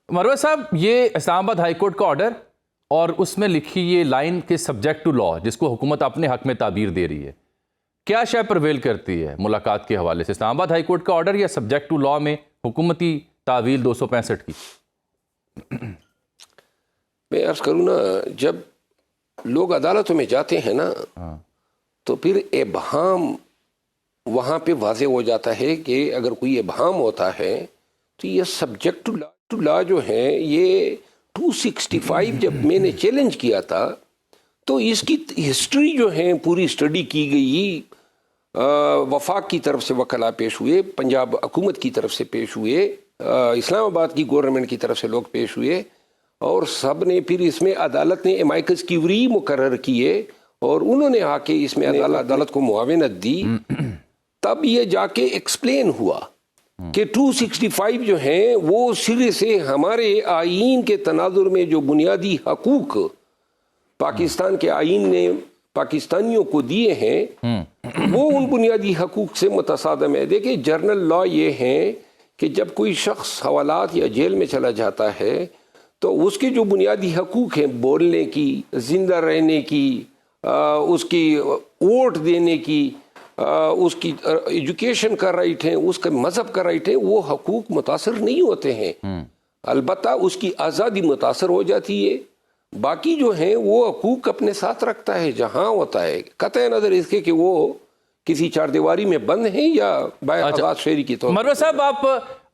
مروہ صاحب، یہ اسلام آباد ہائی کورٹ کا آرڈر اور اس میں لکھی یہ لائن کہ سبجیکٹ ٹو لا، جس کو حکومت اپنے حق میں تعبیر دے رہی ہے، کیا شے پرویل کرتی ہے ملاقات کے حوالے سے؟ اسلام آباد ہائی کورٹ کا آرڈر یا سبجیکٹ ٹو لا میں حکومتی تعویل 265 کی؟ میں عرض کروں نا، جب لوگ عدالتوں میں جاتے ہیں نا تو پھر ابہام وہاں پہ واضح ہو جاتا ہے کہ اگر کوئی ابہام ہوتا ہے تو یہ سبجیکٹ ٹو لا جو ہے، یہ 265 جب میں نے چیلنج کیا تھا تو اس کی ہسٹری جو ہے پوری اسٹڈی کی گئی، وفاق کی طرف سے وکلاء پیش ہوئے، پنجاب حکومت کی طرف سے پیش ہوئے، اسلام آباد کی گورنمنٹ کی طرف سے لوگ پیش ہوئے، اور سب نے پھر اس میں عدالت نے امائکس کیوری مقرر کیے اور انہوں نے آ کے اس میں عدالت کو معاونت دی، تب یہ جا کے ایکسپلین ہوا کہ 265 جو ہیں وہ سرے سے ہمارے آئین کے تناظر میں جو بنیادی حقوق پاکستان کے آئین نے پاکستانیوں کو دیے ہیں وہ ان بنیادی حقوق سے متصادم ہے۔ دیکھیں، جرنل لا یہ ہے کہ جب کوئی شخص حوالات یا جیل میں چلا جاتا ہے تو اس کے جو بنیادی حقوق ہیں، بولنے کی، زندہ رہنے کی، اس کی ووٹ دینے کی، اس کی ایجوکیشن کا رائٹ ہے، اس کا مذہب کا رائٹ ہے، وہ حقوق متاثر نہیں ہوتے ہیں۔ البتہ اس کی آزادی متاثر ہو جاتی ہے، باقی جو ہیں وہ حقوق اپنے ساتھ رکھتا ہے جہاں ہوتا ہے، قطع نظر اس کے کہ وہ کسی چار دیواری میں بند ہیں یا آزاد شہری کی طور۔ مروہ صاحب،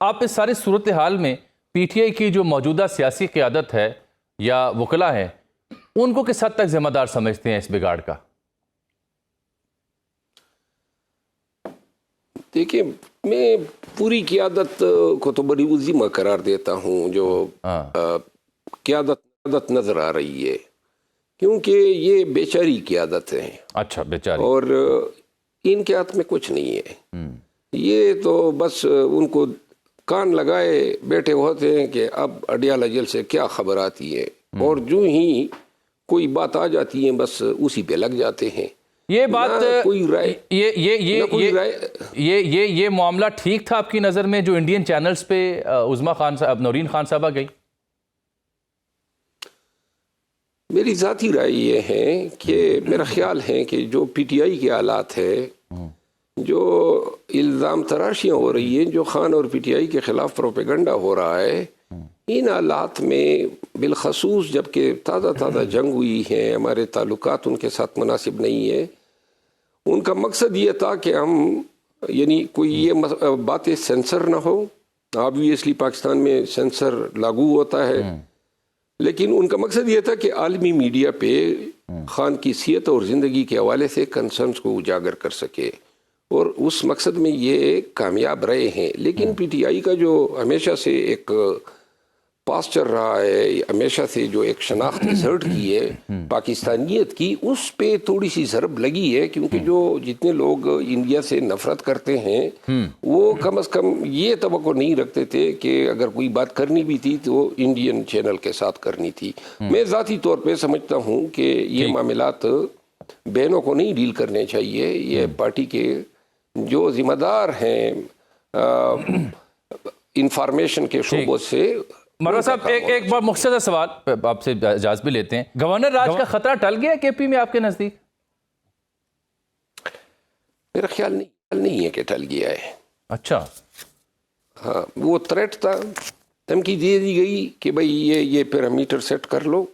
آپ اس ساری صورتحال میں پی ٹی آئی کی جو موجودہ سیاسی قیادت ہے یا وکلاء ہیں، ان کو کس حد تک ذمہ دار سمجھتے ہیں اس بگاڑ کا؟ دیکھیں، میں پوری قیادت کو تو بڑی ذمہ قرار دیتا ہوں جو قیادت نظر آ رہی ہے، کیونکہ یہ بیچاری قیادت ہے۔ اچھا، بیچاری، اور ان کے ہاتھ میں کچھ نہیں ہے، یہ تو بس ان کو کان لگائے بیٹھے ہوتے ہیں کہ اب اڈیالہ جیل سے کیا خبر آتی ہے، اور جو ہی کوئی بات آ جاتی ہے بس اسی پہ لگ جاتے ہیں۔ یہ بات، یہ معاملہ ٹھیک تھا آپ کی نظر میں جو انڈین چینلز پہ عظمیٰ خان صاحب، نورین خان صاحبہ گئی؟ میری ذاتی رائے یہ ہے کہ میرا خیال ہے کہ جو پی ٹی آئی کے حالات ہے، جو الزام تراشیاں ہو رہی ہیں، جو خان اور پی ٹی آئی کے خلاف پروپیگنڈا ہو رہا ہے، ان حالات میں بالخصوص جب کہ تازہ جنگ ہوئی ہے، ہمارے تعلقات ان کے ساتھ مناسب نہیں ہے، ان کا مقصد یہ تھا کہ ہم یعنی کوئی یہ باتیں سینسر نہ ہو۔ آبویسلی پاکستان میں سینسر لاگو ہوتا ہے، لیکن ان کا مقصد یہ تھا کہ عالمی میڈیا پہ خان کی صحت اور زندگی کے حوالے سے کنسرنز کو اجاگر کر سکے، اور اس مقصد میں یہ کامیاب رہے ہیں۔ لیکن پی ٹی آئی کا جو ہمیشہ سے ایک پاسچر رہا ہے، ہمیشہ سے جو ایک شناخت ایسرٹ کی ہے پاکستانیت کی، اس پہ تھوڑی سی ضرب لگی ہے، کیونکہ جو جتنے لوگ انڈیا سے نفرت کرتے ہیں وہ کم از کم یہ توقع نہیں رکھتے تھے کہ اگر کوئی بات کرنی بھی تھی تو انڈین چینل کے ساتھ کرنی تھی۔ میں ذاتی طور پہ سمجھتا ہوں کہ یہ معاملات بہنوں کو نہیں ڈیل کرنے چاہیے، یہ پارٹی کے جو ذمہ دار ہیں انفارمیشن کے شعبوں سے۔ مروہ صاحب، ایک بار مختصر سوال آپ سے اجازت بھی لیتے ہیں، گورنر راج کا خطرہ ٹل گیا کے پی میں آپ کے نزدیک؟ میرا خیال نہیں ہے کہ ٹل گیا ہے۔ اچھا، ہاں، وہ تھریٹ تھا، دھمکی دے دی گئی کہ بھئی یہ پیرامیٹر سیٹ کر لو،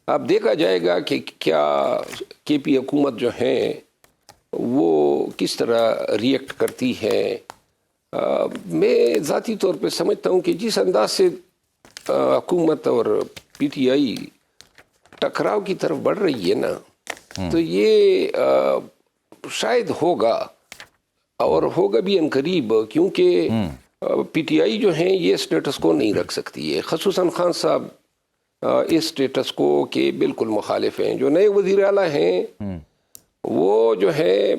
اب دیکھا جائے گا کہ کیا کے پی حکومت جو ہیں وہ کس طرح ریئیکٹ کرتی ہے۔ میں ذاتی طور پہ سمجھتا ہوں کہ جس انداز سے حکومت اور پی ٹی آئی ٹکراؤ کی طرف بڑھ رہی ہے نا، تو یہ شاید ہوگا، اور ہوگا بھی عنقریب، کیونکہ پی ٹی آئی جو ہیں یہ سٹیٹس کو نہیں رکھ سکتی ہے، خصوصاً خان صاحب اس سٹیٹس کو کے بالکل مخالف ہیں۔ جو نئے وزیر اعلیٰ ہیں وہ جو ہے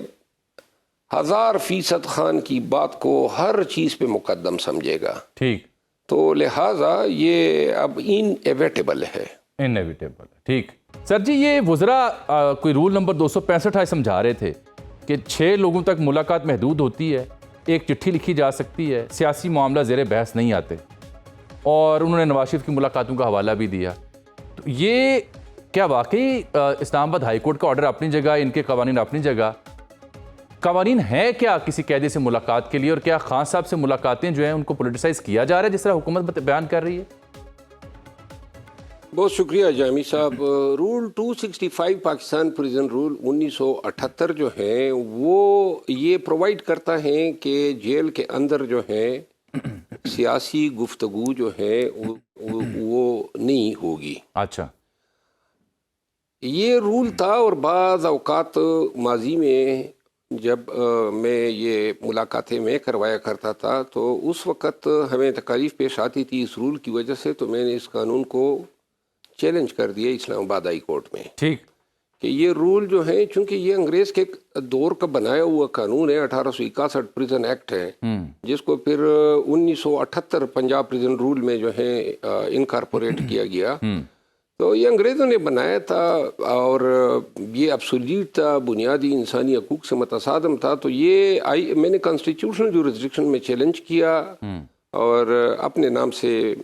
1000% خان کی بات کو ہر چیز پہ مقدم سمجھے گا، ٹھیک، تو لہٰذا یہ اب انیویٹیبل ہے۔ ٹھیک سر جی، یہ وزراء کوئی رول نمبر 265 سمجھا رہے تھے کہ 6 لوگوں تک ملاقات محدود ہوتی ہے، ایک چٹھی لکھی جا سکتی ہے، سیاسی معاملہ زیر بحث نہیں آتے۔ اور انہوں نے نواز شریف کی ملاقاتوں کا حوالہ بھی دیا. تو یہ کیا واقعی اسلام آباد ہائی کورٹ کا آرڈر اپنی جگہ, ان کے قوانین اپنی جگہ, قوانین ہے کیا کسی قیدی سے ملاقات کے لیے, اور کیا خان صاحب سے ملاقاتیں جو ہیں ان کو پولیٹیسائز کیا جا رہا ہے جس طرح حکومت بیان کر رہی ہے؟ بہت شکریہ جامی صاحب. رول 265 پاکستان پریزن رول 1978 جو ہے وہ یہ پرووائڈ کرتا ہے کہ جیل کے اندر جو ہے سیاسی گفتگو جو ہے وہ نہیں ہوگی. اچھا, یہ رول تھا, اور بعض اوقات ماضی میں جب میں یہ ملاقاتیں میں کروایا کرتا تھا تو اس وقت ہمیں تکالیف پیش آتی تھی اس رول کی وجہ سے, تو میں نے اس قانون کو چیلنج کر دیا اسلام آباد ہائی کورٹ میں. ٹھیک, کہ یہ رول جو ہے, چونکہ یہ انگریز کے دور کا بنایا ہوا قانون ہے, 1861 پریزن ایکٹ ہے, جس کو پھر 1978 پنجاب پریزن رول میں جو ہے انکارپوریٹ کیا گیا. تو یہ انگریزوں نے بنایا تھا اور یہ ایبسولیوٹ تھا, بنیادی انسانی حقوق سے متصادم تھا. تو یہ میں نے کانسٹیٹیوشنل جورسڈکشن میں چیلنج کیا اور اپنے نام سے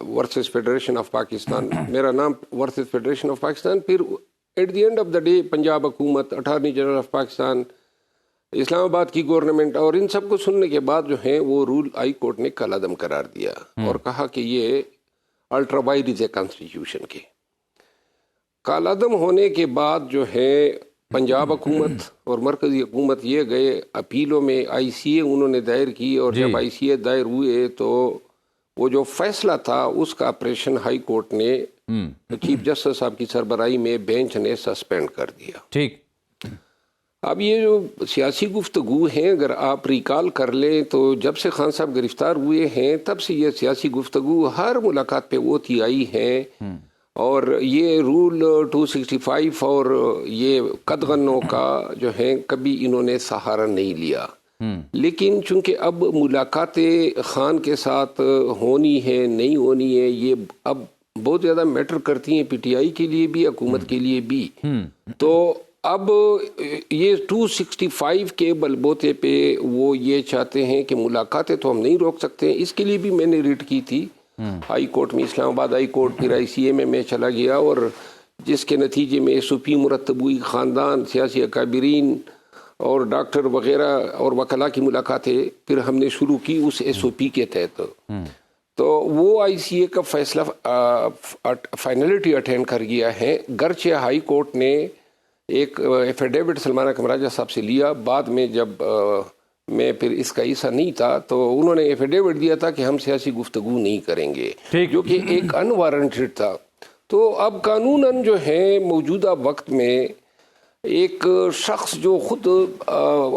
ورسز فیڈریشن آف پاکستان, میرا نام ورسز فیڈریشن آف پاکستان. پھر at the end of the day Punjab حکومت, attorney general of Pakistan, Islamabad کی گورنمنٹ اور ان سب کو سننے کے بعد جو ہے وہ رول ہائی کورٹ نے کالعدم قرار دیا اور کہا کہ یہ الٹرا وائرز ہے کانسٹیٹیوشن کے. کالعدم ہونے کے بعد جو ہے پنجاب حکومت اور مرکزی حکومت یہ گئے اپیلوں میں, آئی سی اے انہوں نے دائر کی, اور جب آئی سی اے دائر ہوئے تو وہ جو فیصلہ تھا اس کا آپریشن ہائی کورٹ نے چیف جسٹس صاحب کی سربراہی میں بینچ نے سسپینڈ کر دیا. ٹھیک. اب یہ جو سیاسی گفتگو ہیں اگر آپ ریکال کر لیں تو جب سے خان صاحب گرفتار ہوئے ہیں تب سے یہ سیاسی گفتگو ہر ملاقات پہ ہوتی آئی ہے, اور یہ رول 265 اور یہ قدغنوں کا جو ہے کبھی انہوں نے سہارا نہیں لیا. لیکن چونکہ اب ملاقاتیں خان کے ساتھ ہونی ہے نہیں ہونی ہے یہ اب بہت زیادہ میٹر کرتی ہیں, پی ٹی آئی کے لیے بھی حکومت کے لیے بھی. تو اب یہ 265 کے بلبوتے پہ وہ یہ چاہتے ہیں کہ ملاقاتیں تو ہم نہیں روک سکتے. اس کے لیے بھی میں نے ریٹ کی تھی ہائی کورٹ میں, اسلام آباد ہائی کورٹ, پھر آئی سی اے میں چلا گیا, اور جس کے نتیجے میں ایس او پی مرتب ہوئی, خاندان, سیاسی اکابرین اور ڈاکٹر وغیرہ اور وکلاء کی ملاقاتیں پھر ہم نے شروع کی اس ایس او پی کے تحت. تو وہ آئی سی اے کا فیصلہ فائنلٹی اٹینڈ کر گیا ہے, گرچہ ہائی کورٹ نے ایک ایفیڈیوٹ سلمانہ کمراجہ صاحب سے لیا. بعد میں جب میں پھر اس کا حصہ نہیں تھا تو انہوں نے ایفیڈیوٹ دیا تھا کہ ہم سیاسی گفتگو نہیں کریں گے, جو کہ ایک انوارنٹڈ تھا. تو اب قانوناً جو ہے موجودہ وقت میں ایک شخص جو خود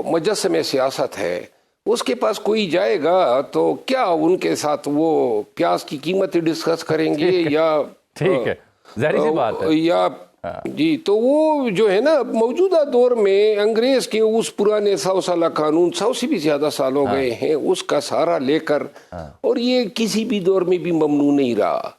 مجسمِ سیاست ہے اس کے پاس کوئی جائے گا تو کیا ان کے ساتھ وہ پیاز کی قیمتیں ڈسکس کریں گے یا ٹھیک ہے, ظاہر سی بات ہے, یا جی. تو وہ جو ہے نا موجودہ دور میں انگریز کے اس پرانے 100 سالہ قانون, 100 سے بھی زیادہ سال ہو گئے ہیں, اس کا سہارا لے کر, اور یہ کسی بھی دور میں بھی ممنوع نہیں رہا.